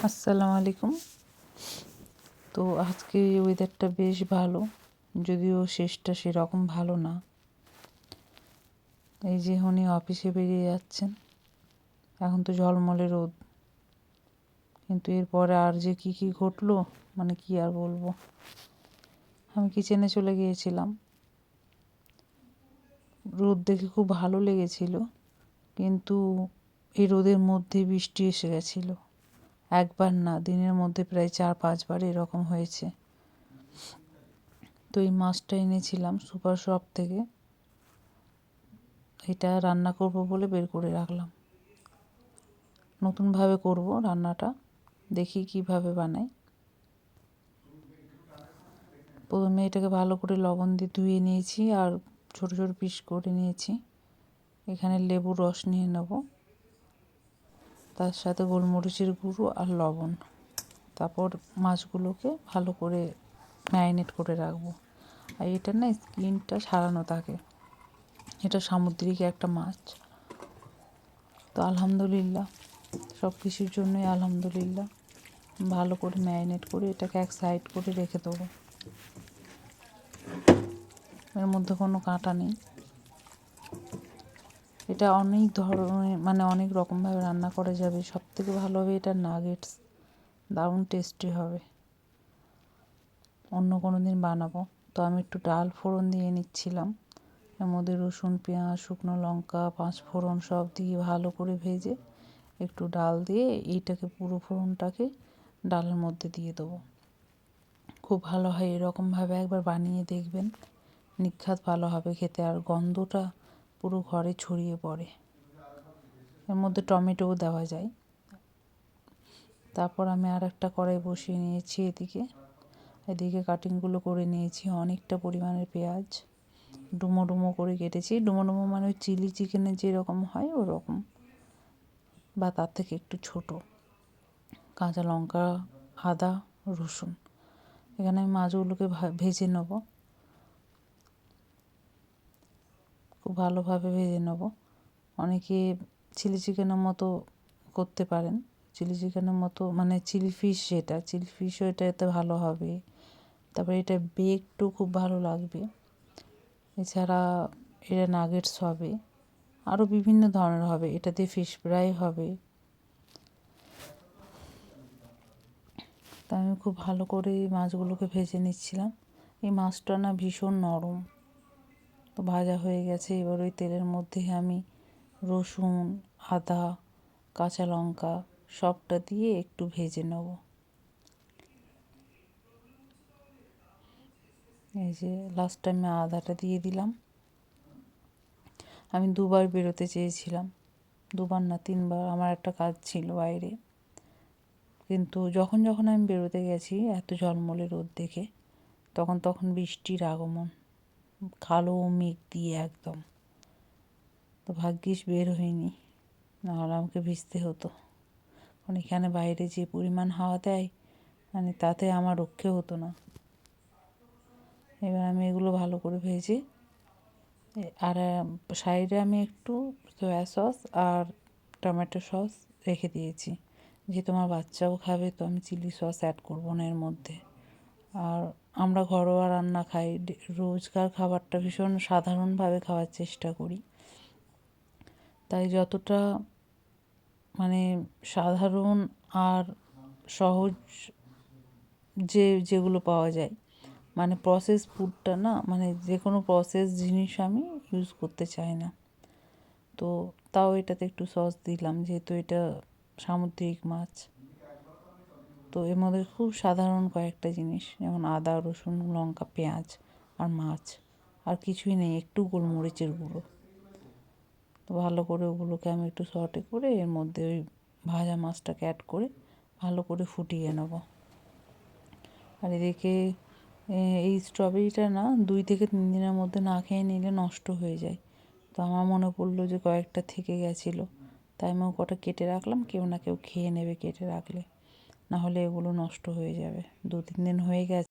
আসসালামু আলাইকুম। তো আজকে ওয়েদারটা বেশ ভালো, যদিও শেষটা সেরকম ভালো না। এই যে উনি অফিসে বেরিয়ে যাচ্ছেন, এখন তো ঝলমলে রোদ, কিন্তু এরপরে আর যে কি কি ঘটলো মানে কি আর বলবো। আমি কিচেনে চলে গিয়েছিলাম, রোদ দেখে খুব ভালো লেগেছিল, কিন্তু এই রোদের মধ্যে বৃষ্টি এসে গেছিলো। একবার না, দিনের মধ্যে প্রায় 4-5 বার এরকম হয়েছে। তো এই মাছটা এনেছিলাম সুপার শপ থেকে, এটা রান্না করব বলে বের করে রাখলাম। নতুনভাবে করব রান্নাটা, দেখি কিভাবে বানাই। প্রথমে এটাকে ভালো করে লবণ দিয়ে ধুয়ে নিয়েছি আর ছোট ছোট পিস করে নিয়েছি। এখানে লেবুর রস নিয়ে নেব, তার সাথে গোলমরিচের গুঁড়ো আর লবণ। তারপর মাছগুলোকে ভালো করে ম্যারিনেট করে রাখবো। আর এটা না স্কিনটা ছাড়ানো থাকে, এটা সামুদ্রিক একটা মাছ। তো আলহামদুলিল্লাহ, সব কিছুর জন্যই আলহামদুলিল্লাহ। ভালো করে ম্যারিনেট করে এটাকে এক সাইড করে রেখে দেবো। এর মধ্যে কোনো কাঁটা নেই। এটা অনেক ধরনের মানে অনেক রকমভাবে রান্না করা যাবে। সবথেকে ভালো হবে এটা নাগেটস, দারুণ টেস্টি হবে। অন্য কোনো দিন বানাবো। তো আমি একটু ডাল ফোড়ন দিয়ে নিচ্ছিলাম, এর মধ্যে রসুন, পেঁয়াজ, শুকনো লঙ্কা, 5 ফোড়ন সব দিয়ে ভালো করে ভেজে একটু ডাল দিয়ে এইটাকে পুরো ফোড়নটাকে ডালের মধ্যে দিয়ে দেবো। খুব ভালো হয়, এরকমভাবে একবার বানিয়ে দেখবেন, নিখাত ভালো হবে খেতে, আর গন্ধটা পুরো ঘরে ছড়িয়ে পড়ে। এর মধ্যে টমেটোও দেওয়া যায়। তারপর আমি আর একটা কড়াই বসিয়ে নিয়েছি, এদিকে কাটিংগুলো করে নিয়েছি। অনেকটা পরিমাণের পেঁয়াজ ডুমো ডুমো করে কেটেছি। ডুমো ডুমো মানে ওই চিলি চিকেনের যেরকম হয় ওরকম, বা তার থেকে একটু ছোট। কাঁচা লঙ্কা, আদা, রসুন। এখানে আমি মাছগুলোকে ভেজে নেব, খুব ভালোভাবে ভেজে নেব। অনেকে চিলি চিকেনের মতো করতে পারেন, চিলি চিকেনের মতো মানে চিলি ফিশ, যেটা চিলি ফিশও এটাতে ভালো হবে। তারপরে এটা বেকটু খুব ভালো লাগবে। এছাড়া এটা নাগেটস হবে, আরও বিভিন্ন ধরনের হবে। এটাতে ফিশ ফ্রাই হবে। তা আমি খুব ভালো করে মাছগুলোকে ভেজে নিচ্ছিলাম। এই মাছটা না ভীষণ নরম। তো ভাজা হয়ে গেছে, এবার ওই তেলের মধ্যে আমি রসুন, আদা, কাঁচা লঙ্কা সবটা দিয়ে একটু ভেজে নেব। এই যে লাস্ট টাইমে আদাটা দিয়ে দিলাম। আমি 2বার বেরোতে চেয়েছিলাম, 2বার না 3বার, আমার একটা কাজ ছিল বাইরে। কিন্তু যখন যখন আমি বেরোতে গেছি এত ঝলমলে রোদ দেখে, তখন বৃষ্টির আগমন, কালো মেঘ দিয়ে একদম। তো ভাগ্যিস বের হয়নি, নাহলে আমাকে ভিজতে হতো। কারণ এখানে বাইরে যে পরিমাণ হাওয়া দেয়, মানে তাতে আমার রক্ষে হতো না। এবার আমি এগুলো ভালো করে ভেজে আর সাইডে আমি একটু সয়া সস আর টমেটো সস রেখে দিয়েছি। যেহেতু আমার বাচ্চাও খাবে, তো আমি চিলি সস অ্যাড করবো না এর মধ্যে। আর আমরা ঘরোয়া রান্না খাই, রোজকার খাবারটা ভীষণ সাধারণভাবে খাওয়ার চেষ্টা করি। তাই যতটা মানে সাধারণ আর সহজ যেগুলো পাওয়া যায়, মানে প্রসেস ফুডটা না, মানে যে কোনো প্রসেস জিনিস আমি ইউজ করতে চাই না। তো তাও এটাতে একটু সস দিলাম, যেহেতু এটা সামুদ্রিক মাছ। তো এর মধ্যে খুব সাধারণ কয়েকটা জিনিস, যেমন আদা, রসুন, লঙ্কা, পেঁয়াজ আর মাছ, আর কিছুই নেই, একটু গোলমরিচের গুঁড়ো। তো ভালো করে ওগুলোকে আমি একটু সটে করে এর মধ্যে ওই ভাজা মাছটাকে অ্যাড করে ভালো করে ফুটিয়ে নেব। আর এদিকে এই স্ট্রবেরিটা না 2 থেকে 3 দিনের মধ্যে না খেয়ে নিলে নষ্ট হয়ে যায়। তো আমার মনে পড়লো যে কয়েকটা থেকে গেছিলো, তাই আমি কটা কেটে রাখলাম, কেউ না কেউ খেয়ে নেবে কেটে রাখলে, না হলে এগুলো নষ্ট হয়ে যাবে। 2-3 দিন হয়ে গেছে।